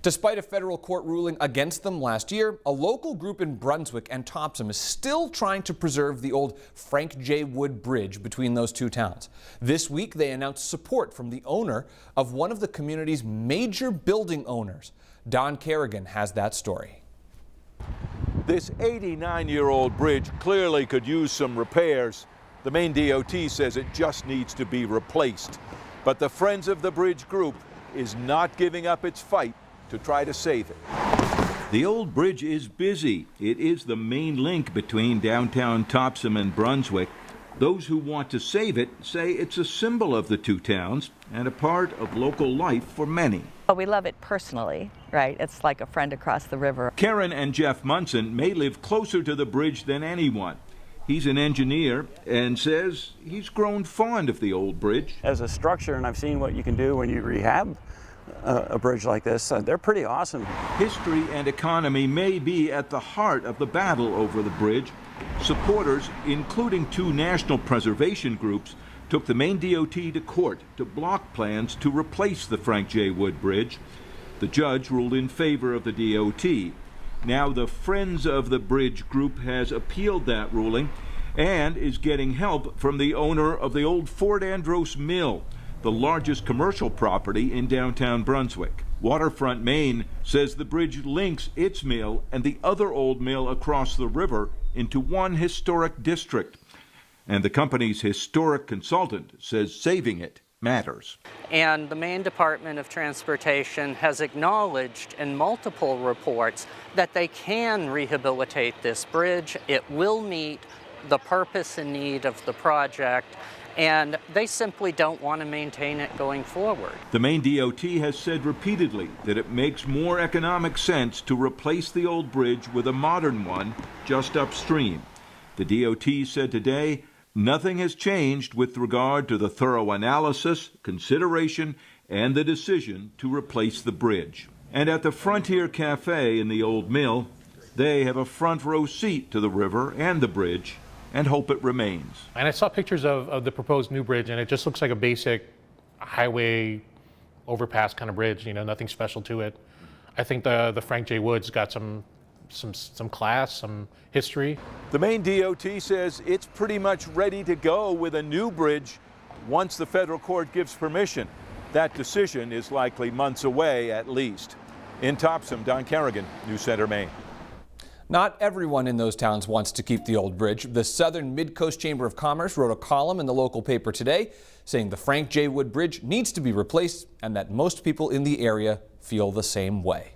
Despite a federal court ruling against them last year, a local group in Brunswick and Topsham is still trying to preserve the old Frank J. Wood Bridge between those two towns. This week, they announced support from the owner of one of the community's major building owners. Don Kerrigan has that story. This 89-year-old bridge clearly could use some repairs. The Maine DOT says it just needs to be replaced. But the Friends of the Bridge group is not giving up its fight to try to save it. The old bridge is busy. It is the main link between downtown Topsham and Brunswick. Those who want to save it say it's a symbol of the two towns and a part of local life for many. Well, we love it personally, right? It's like a friend across the river. Karen and Jeff Munson may live closer to the bridge than anyone. He's an engineer and says he's grown fond of the old bridge. As a structure, and I've seen what you can do when you rehab a bridge like this, they're pretty awesome. History and economy may be at the heart of the battle over the bridge. Supporters, including two national preservation groups, took the Maine DOT to court to block plans to replace the Frank J. Wood Bridge. The judge ruled in favor of the DOT. Now the Friends of the Bridge group has appealed that ruling and is getting help from the owner of the old Fort Andros Mill, the largest commercial property in downtown Brunswick. Waterfront Maine says the bridge links its mill and the other old mill across the river into one historic district. And the company's historic consultant says saving it matters. And the Maine Department of Transportation has acknowledged in multiple reports that they can rehabilitate this bridge. It will meet the purpose and need of the project, and they simply don't want to maintain it going forward. The Maine DOT has said repeatedly that it makes more economic sense to replace the old bridge with a modern one just upstream. The DOT said today nothing has changed with regard to the thorough analysis, consideration, and the decision to replace the bridge. And at the Frontier Cafe in the old mill, they have a front row seat to the river and the bridge and hope it remains. And I saw pictures of the proposed new bridge, and it just looks like a basic highway overpass kind of bridge, you know, nothing special to it. I think the Frank J. Wood's got some class, some history. The Maine DOT says it's pretty much ready to go with a new bridge once the federal court gives permission. That decision is likely months away at least. In Topsham, Don Kerrigan, News Center, Maine. Not everyone in those towns wants to keep the old bridge. The Southern Mid-Coast Chamber of Commerce wrote a column in the local paper today saying the Frank J. Wood Bridge needs to be replaced and that most people in the area feel the same way.